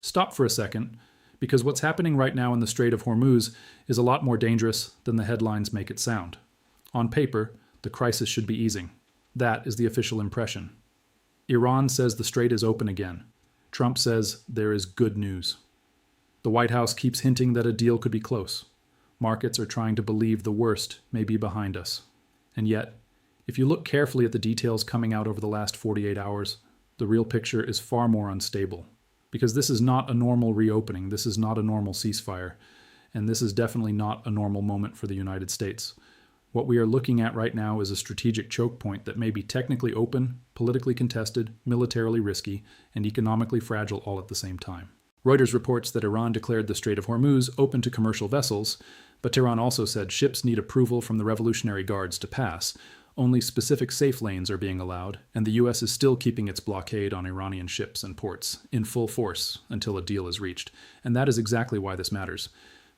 Stop for a second, because what's happening right now in the Strait of Hormuz is a lot more dangerous than the headlines make it sound. On paper, the crisis should be easing. That is the official impression. Iran says the strait is open again. Trump says there is good news. The White House keeps hinting that a deal could be close. Markets are trying to believe the worst may be behind us. And yet, if you look carefully at the details coming out over the last 48 hours, the real picture is far more unstable. Because this is not a normal reopening, this is not a normal ceasefire, and this is definitely not a normal moment for the United States. What we are looking at right now is a strategic choke point that may be technically open, politically contested, militarily risky, and economically fragile all at the same time. Reuters reports that Iran declared the Strait of Hormuz open to commercial vessels, but Tehran also said ships need approval from the Revolutionary Guards to pass. Only specific safe lanes are being allowed, and the U.S. is still keeping its blockade on Iranian ships and ports in full force until a deal is reached. And that is exactly why this matters.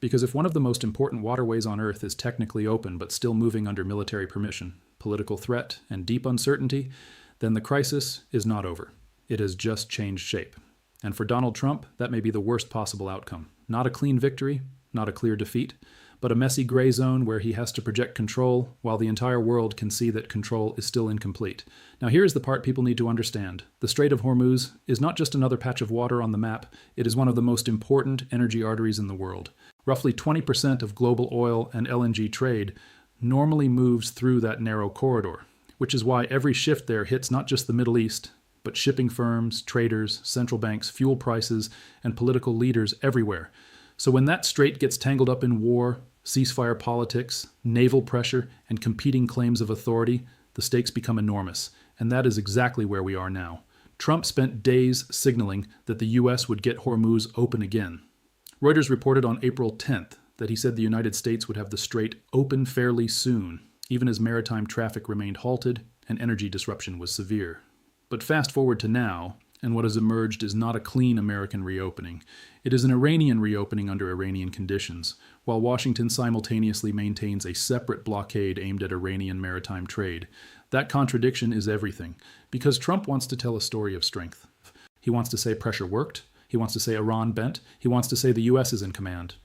Because if one of the most important waterways on Earth is technically open but still moving under military permission, political threat, and deep uncertainty, then the crisis is not over. It has just changed shape. And for Donald Trump, that may be the worst possible outcome. Not a clean victory, not a clear defeat, but a messy gray zone where he has to project control while the entire world can see that control is still incomplete. Now here's the part people need to understand. The Strait of Hormuz is not just another patch of water on the map, it is one of the most important energy arteries in the world. Roughly 20% of global oil and LNG trade normally moves through that narrow corridor, which is why every shift there hits not just the Middle East, but shipping firms, traders, central banks, fuel prices, and political leaders everywhere. So when that strait gets tangled up in war, ceasefire politics, naval pressure, and competing claims of authority, the stakes become enormous. And that is exactly where we are now. Trump spent days signaling that the U.S. would get Hormuz open again. Reuters reported on April 10th that he said the United States would have the strait open fairly soon, even as maritime traffic remained halted and energy disruption was severe. But fast forward to now, and what has emerged is not a clean American reopening. It is an Iranian reopening under Iranian conditions, while Washington simultaneously maintains a separate blockade aimed at Iranian maritime trade. That contradiction is everything, because Trump wants to tell a story of strength. He wants to say pressure worked, he wants to say Iran bent, he wants to say the U.S. is in command.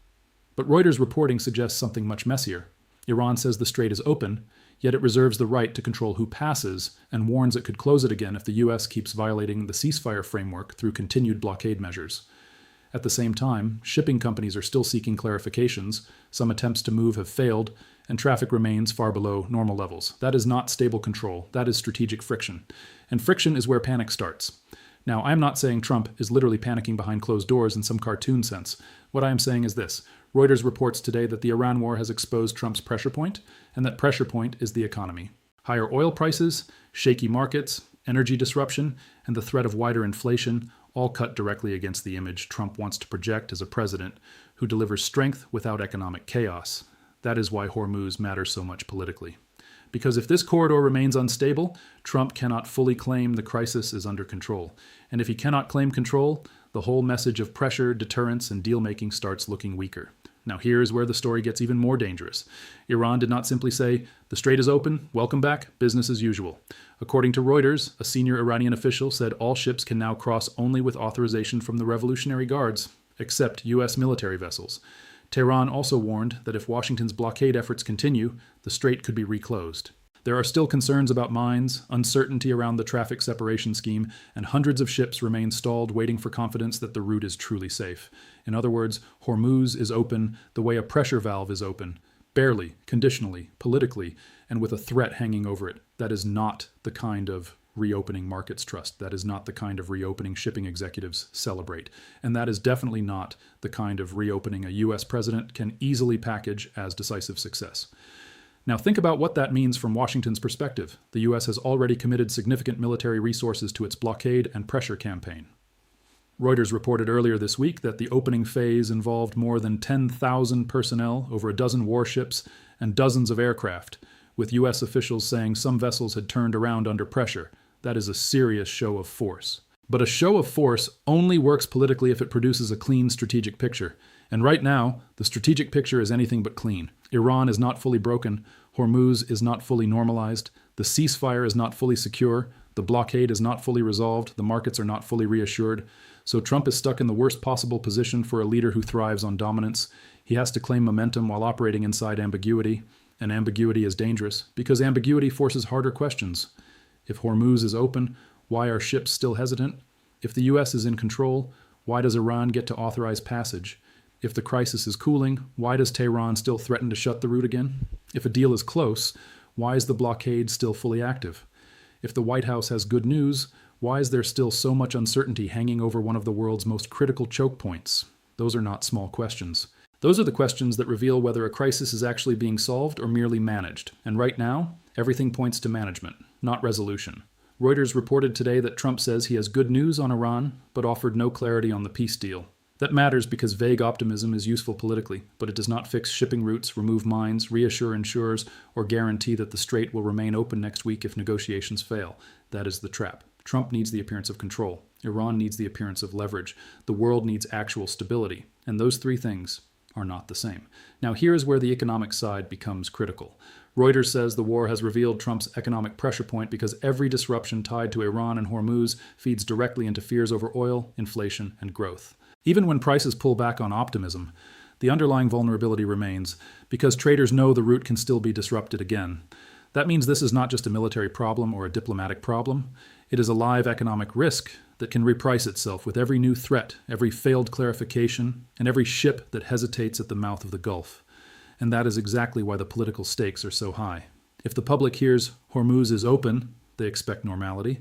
But Reuters reporting suggests something much messier. Iran says the strait is open, yet it reserves the right to control who passes and warns it could close it again if the U.S. keeps violating the ceasefire framework through continued blockade measures. At the same time, shipping companies are still seeking clarifications, some attempts to move have failed, and traffic remains far below normal levels. That is not stable control, that is strategic friction. And friction is where panic starts. Now, I'm not saying Trump is literally panicking behind closed doors in some cartoon sense. What I am saying is this. Reuters reports today that the Iran war has exposed Trump's pressure point, and that pressure point is the economy. Higher oil prices, shaky markets, energy disruption, and the threat of wider inflation all cut directly against the image Trump wants to project as a president who delivers strength without economic chaos. That is why Hormuz matters so much politically. Because if this corridor remains unstable, Trump cannot fully claim the crisis is under control. And if he cannot claim control, the whole message of pressure, deterrence, and deal-making starts looking weaker. Now here is where the story gets even more dangerous. Iran did not simply say, the strait is open, welcome back, business as usual. According to Reuters, a senior Iranian official said all ships can now cross only with authorization from the Revolutionary Guards, except U.S. military vessels. Tehran also warned that if Washington's blockade efforts continue, the strait could be reclosed. There are still concerns about mines, uncertainty around the traffic separation scheme, and hundreds of ships remain stalled waiting for confidence that the route is truly safe. In other words, Hormuz is open the way a pressure valve is open. Barely, conditionally, politically, and with a threat hanging over it. That is not the kind of reopening markets trust. That is not the kind of reopening shipping executives celebrate. And that is definitely not the kind of reopening a U.S. president can easily package as decisive success. Now think about what that means from Washington's perspective. The U.S. has already committed significant military resources to its blockade and pressure campaign. Reuters reported earlier this week that the opening phase involved more than 10,000 personnel, over a dozen warships, and dozens of aircraft, with U.S. officials saying some vessels had turned around under pressure. That is a serious show of force. But a show of force only works politically if it produces a clean strategic picture. And right now, the strategic picture is anything but clean. Iran is not fully broken, Hormuz is not fully normalized, the ceasefire is not fully secure, the blockade is not fully resolved, the markets are not fully reassured. So Trump is stuck in the worst possible position for a leader who thrives on dominance. He has to claim momentum while operating inside ambiguity, and ambiguity is dangerous because ambiguity forces harder questions. If Hormuz is open, why are ships still hesitant? If the U.S. is in control, why does Iran get to authorize passage? If the crisis is cooling, why does Tehran still threaten to shut the route again? If a deal is close, why is the blockade still fully active? If the White House has good news, why is there still so much uncertainty hanging over one of the world's most critical choke points? Those are not small questions. Those are the questions that reveal whether a crisis is actually being solved or merely managed. And right now, everything points to management, not resolution. Reuters reported today that Trump says he has good news on Iran, but offered no clarity on the peace deal. That matters because vague optimism is useful politically, but it does not fix shipping routes, remove mines, reassure insurers, or guarantee that the strait will remain open next week if negotiations fail. That is the trap. Trump needs the appearance of control. Iran needs the appearance of leverage. The world needs actual stability. And those three things are not the same. Now here is where the economic side becomes critical. Reuters says the war has revealed Trump's economic pressure point because every disruption tied to Iran and Hormuz feeds directly into fears over oil, inflation, and growth. Even when prices pull back on optimism, the underlying vulnerability remains because traders know the route can still be disrupted again. That means this is not just a military problem or a diplomatic problem. It is a live economic risk that can reprice itself with every new threat, every failed clarification, and every ship that hesitates at the mouth of the Gulf. And that is exactly why the political stakes are so high. If the public hears Hormuz is open, they expect normality.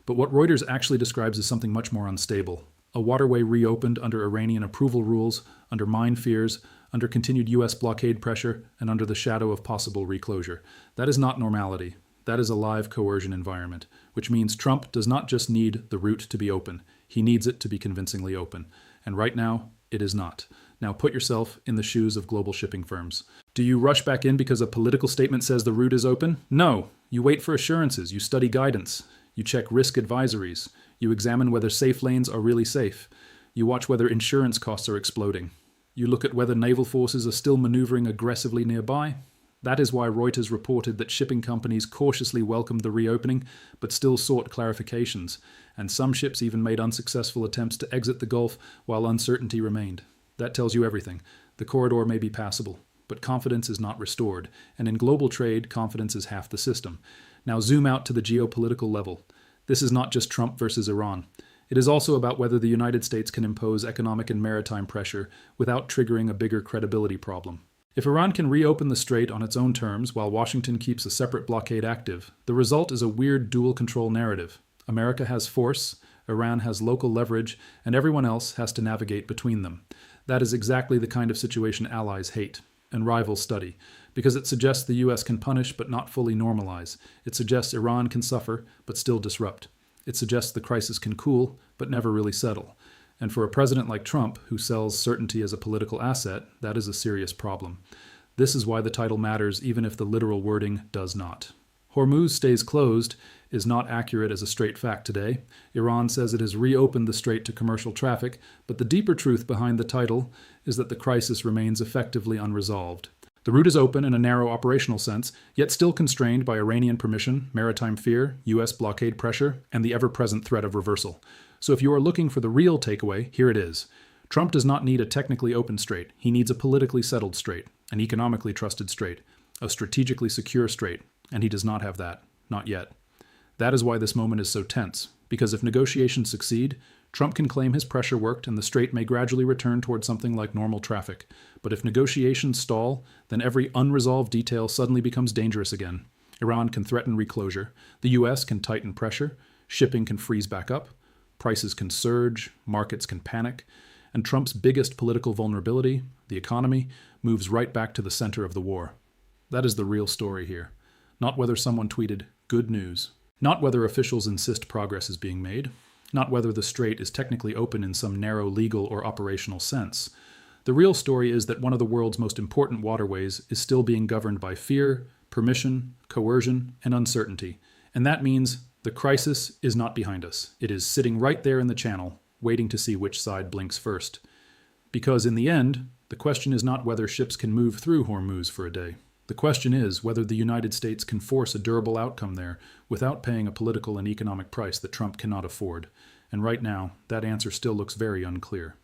But what Reuters actually describes is something much more unstable. A waterway reopened under Iranian approval rules, under mine fears, under continued U.S. blockade pressure, and under the shadow of possible reclosure. That is not normality. That is a live coercion environment, which means Trump does not just need the route to be open. He needs it to be convincingly open. And right now, it is not. Now put yourself in the shoes of global shipping firms. Do you rush back in because a political statement says the route is open? No. You wait for assurances. You study guidance. You check risk advisories. You examine whether safe lanes are really safe. You watch whether insurance costs are exploding. You look at whether naval forces are still maneuvering aggressively nearby. That is why Reuters reported that shipping companies cautiously welcomed the reopening, but still sought clarifications, and some ships even made unsuccessful attempts to exit the Gulf while uncertainty remained. That tells you everything. The corridor may be passable, but confidence is not restored, and in global trade, confidence is half the system. Now zoom out to the geopolitical level. This is not just Trump versus Iran. It is also about whether the United States can impose economic and maritime pressure without triggering a bigger credibility problem. If Iran can reopen the strait on its own terms while Washington keeps a separate blockade active, the result is a weird dual control narrative. America has force, Iran has local leverage, and everyone else has to navigate between them. That is exactly the kind of situation allies hate and rivals study, because it suggests the U.S. can punish but not fully normalize. It suggests Iran can suffer but still disrupt. It suggests the crisis can cool but never really settle. And for a president like Trump, who sells certainty as a political asset, that is a serious problem. This is why the title matters even if the literal wording does not. Hormuz stays closed is not accurate as a straight fact today. Iran says it has reopened the strait to commercial traffic, but the deeper truth behind the title is that the crisis remains effectively unresolved. The route is open in a narrow operational sense, yet still constrained by Iranian permission, maritime fear, U.S. blockade pressure, and the ever-present threat of reversal. So if you are looking for the real takeaway, here it is. Trump does not need a technically open strait. He needs a politically settled strait, an economically trusted strait, a strategically secure strait, and he does not have that. Not yet. That is why this moment is so tense, because if negotiations succeed, Trump can claim his pressure worked and the strait may gradually return toward something like normal traffic. But if negotiations stall, then every unresolved detail suddenly becomes dangerous again. Iran can threaten reclosure, the U.S. can tighten pressure, shipping can freeze back up, prices can surge, markets can panic, and Trump's biggest political vulnerability, the economy, moves right back to the center of the war. That is the real story here. Not whether someone tweeted, "good news." Not whether officials insist progress is being made. Not whether the strait is technically open in some narrow legal or operational sense. The real story is that one of the world's most important waterways is still being governed by fear, permission, coercion, and uncertainty. And that means the crisis is not behind us. It is sitting right there in the channel, waiting to see which side blinks first. Because in the end, the question is not whether ships can move through Hormuz for a day. The question is whether the United States can force a durable outcome there without paying a political and economic price that Trump cannot afford. And right now, that answer still looks very unclear.